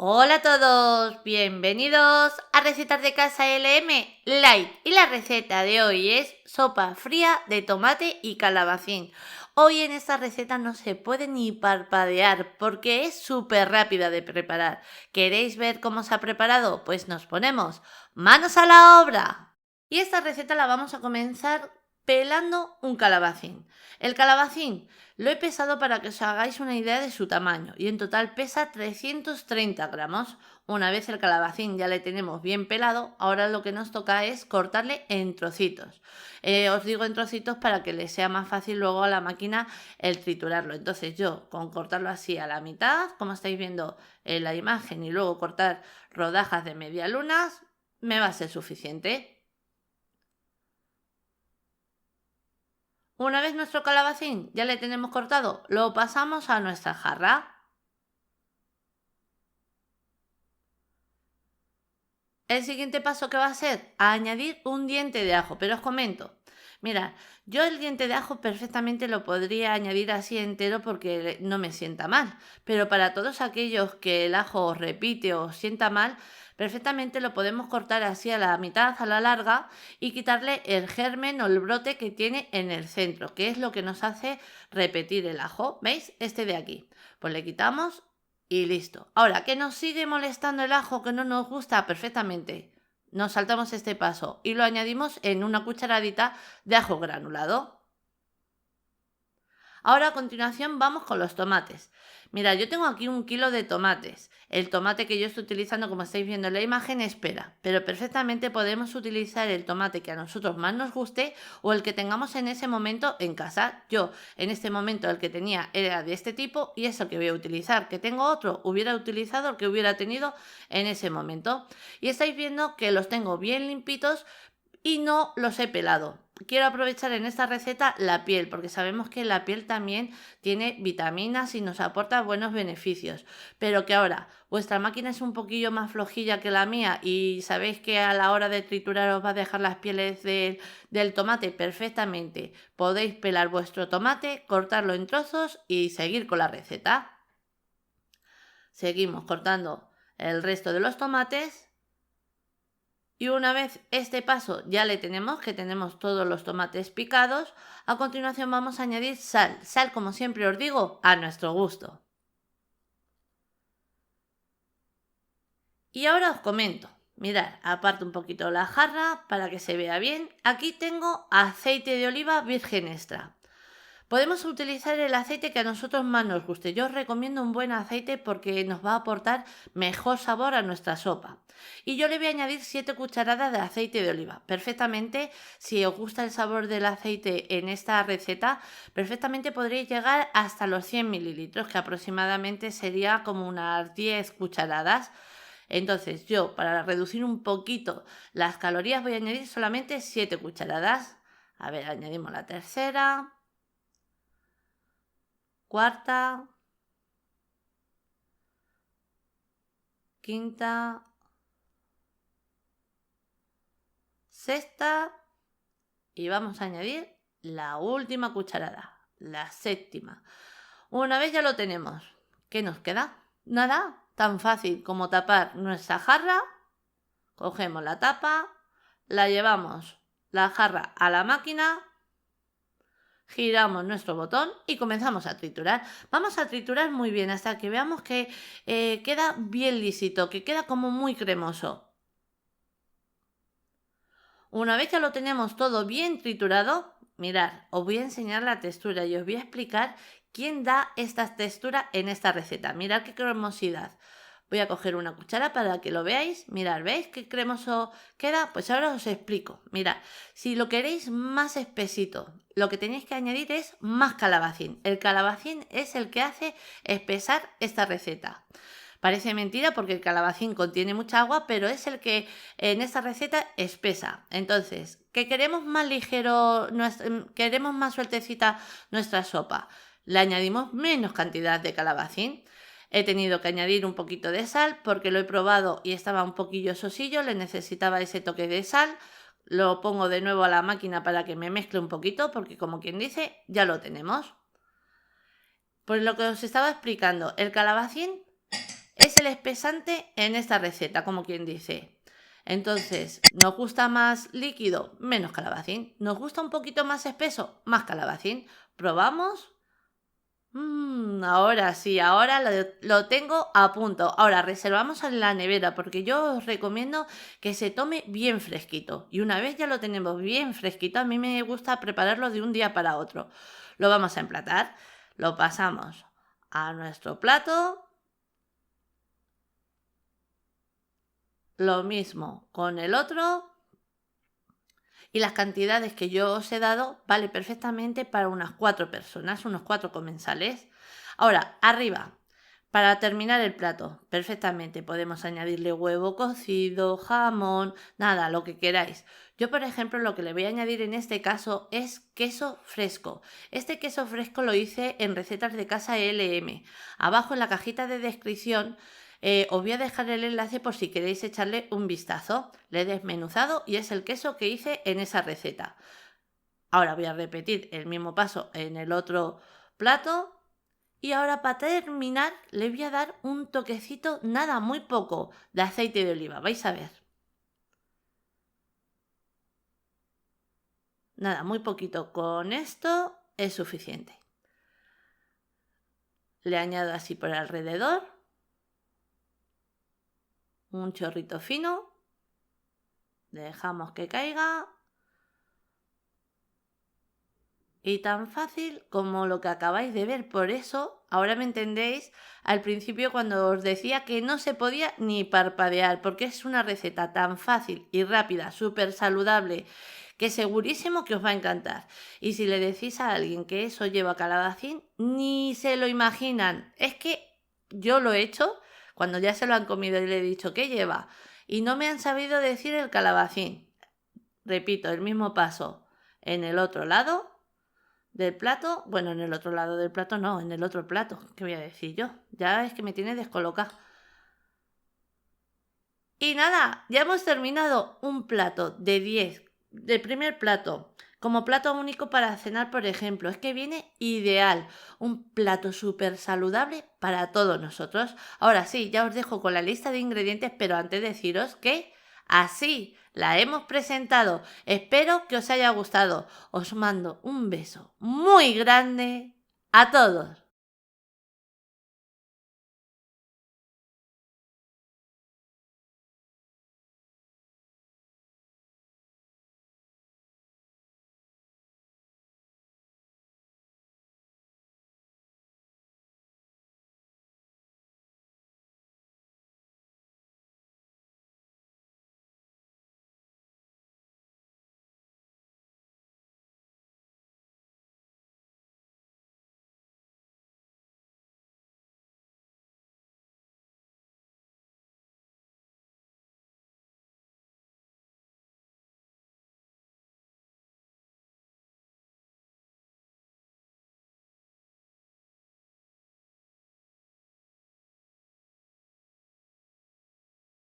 Hola a todos, bienvenidos a Recetas de Casa LM Light y la receta de hoy es sopa fría de tomate y calabacín. Hoy en esta receta no se puede ni parpadear porque es súper rápida de preparar. ¿Queréis ver cómo se ha preparado? Pues nos ponemos manos a la obra. Y esta receta la vamos a comenzar pelando un calabacín. El calabacín lo he pesado para que os hagáis una idea de su tamaño y en total pesa 330 gramos. Una vez el calabacín ya le tenemos bien pelado, ahora lo que nos toca es cortarle en trocitos. Os digo en trocitos para que le sea más fácil luego a la máquina el triturarlo. Entonces yo con cortarlo así a la mitad, como estáis viendo en la imagen, y luego cortar rodajas de media luna, me va a ser suficiente. Una vez nuestro calabacín ya le tenemos cortado, lo pasamos a nuestra jarra. El siguiente paso que va a ser añadir un diente de ajo, pero os comento. Mirad, yo el diente de ajo perfectamente lo podría añadir así entero porque no me sienta mal, pero para todos aquellos que el ajo os repite o os sienta mal, perfectamente lo podemos cortar así a la mitad, a la larga, y quitarle el germen o el brote que tiene en el centro, que es lo que nos hace repetir el ajo. ¿Veis? Este de aquí. Pues le quitamos y listo. Ahora, ¿que nos sigue molestando el ajo que no nos gusta? Perfectamente. Nos saltamos este paso y lo añadimos en una cucharadita de ajo granulado. Ahora a continuación vamos con los tomates. Mira, yo tengo aquí 1 kilo de tomates. El tomate que yo estoy utilizando, como estáis viendo en la imagen, es pera, pero perfectamente podemos utilizar el tomate que a nosotros más nos guste o el que tengamos en ese momento en casa. Yo en este momento el que tenía era de este tipo y es el que voy a utilizar. Que tengo otro, hubiera utilizado el que hubiera tenido en ese momento. Y estáis viendo que los tengo bien limpitos y no los he pelado. Quiero aprovechar en esta receta la piel, porque sabemos que la piel también tiene vitaminas y nos aporta buenos beneficios. Pero que ahora vuestra máquina es un poquillo más flojilla que la mía y sabéis que a la hora de triturar os va a dejar las pieles del tomate perfectamente. Podéis pelar vuestro tomate, cortarlo en trozos y seguir con la receta. Seguimos cortando el resto de los tomates. Y una vez este paso ya le tenemos, que tenemos todos los tomates picados, a continuación vamos a añadir sal. Sal, como siempre os digo, a nuestro gusto. Y ahora os comento. Mirad, aparto un poquito la jarra para que se vea bien. Aquí tengo aceite de oliva virgen extra. Podemos utilizar el aceite que a nosotros más nos guste. Yo os recomiendo un buen aceite porque nos va a aportar mejor sabor a nuestra sopa. Y yo le voy a añadir 7 cucharadas de aceite de oliva. Perfectamente, si os gusta el sabor del aceite en esta receta, perfectamente podréis llegar hasta los 100 mililitros, que aproximadamente sería como unas 10 cucharadas. Entonces yo, para reducir un poquito las calorías, voy a añadir solamente 7 cucharadas. A ver, añadimos la tercera. Cuarta, quinta, sexta y vamos a añadir la última cucharada, la séptima. Una vez ya lo tenemos, ¿qué nos queda? Nada, tan fácil como tapar nuestra jarra, cogemos la tapa, la llevamos la jarra a la máquina, giramos nuestro botón y comenzamos a triturar. Vamos a triturar muy bien hasta que veamos que queda bien lisito, que queda como muy cremoso. Una vez que lo tenemos todo bien triturado, mirad, os voy a enseñar la textura y os voy a explicar quién da esta textura en esta receta. Mirad qué cremosidad. Voy a coger una cuchara para que lo veáis. Mirad, ¿veis qué cremoso queda? Pues ahora os explico. Mirad, si lo queréis más espesito, lo que tenéis que añadir es más calabacín. El calabacín es el que hace espesar esta receta. Parece mentira porque el calabacín contiene mucha agua, pero es el que en esta receta espesa. Entonces, ¿que queremos más ligero, queremos más sueltecita nuestra sopa? Le añadimos menos cantidad de calabacín. He tenido que añadir un poquito de sal porque lo he probado y estaba un poquillo sosillo, le necesitaba ese toque de sal. Lo pongo de nuevo a la máquina para que me mezcle un poquito porque, como quien dice, ya lo tenemos. Pues lo que os estaba explicando, el calabacín es es el espesante en esta receta, como quien dice. Entonces, ¿nos gusta más líquido? Menos calabacín. ¿Nos gusta un poquito más espeso? Más calabacín. ¿Probamos? Ahora sí, ahora lo tengo a punto. Ahora reservamos en la nevera porque yo os recomiendo que se tome bien fresquito. Y una vez ya lo tenemos bien fresquito, a mí me gusta prepararlo de un día para otro. Lo vamos a emplatar, lo pasamos a nuestro plato. Lo mismo con el otro. Y las cantidades que yo os he dado vale perfectamente para unas 4 personas, unos 4 comensales. Ahora, arriba, para terminar el plato, perfectamente podemos añadirle huevo cocido, jamón, nada, lo que queráis. Yo, por ejemplo, lo que le voy a añadir en este caso es queso fresco. Este queso fresco lo hice en recetas de casa LM. Abajo en la cajita de descripción os voy a dejar el enlace por si queréis echarle un vistazo. Le he desmenuzado y es el queso que hice en esa receta. Ahora voy a repetir el mismo paso en el otro plato. Y ahora para terminar le voy a dar un toquecito, nada, muy poco, de aceite de oliva. Vais a ver. Nada, muy poquito. Con esto es suficiente. Le añado así por alrededor un chorrito fino. Dejamos que caiga. Y tan fácil como lo que acabáis de ver. Por eso, ahora me entendéis al principio cuando os decía que no se podía ni parpadear, porque es una receta tan fácil y rápida, súper saludable, que segurísimo que os va a encantar. Y si le decís a alguien que eso lleva calabacín, ni se lo imaginan. Es que yo lo he hecho cuando ya se lo han comido y le he dicho ¿qué lleva? Y no me han sabido decir el calabacín. Repito, el mismo paso en el otro lado del plato, bueno, en el otro lado del plato no, en el otro plato, ¿qué voy a decir yo? Ya es que me tiene descolocada. Y nada, ya hemos terminado un plato de 10, del primer plato, como plato único para cenar, por ejemplo. Es que viene ideal, un plato súper saludable para todos nosotros. Ahora sí, ya os dejo con la lista de ingredientes, pero antes deciros que así la hemos presentado. Espero que os haya gustado. Os mando un beso muy grande a todos.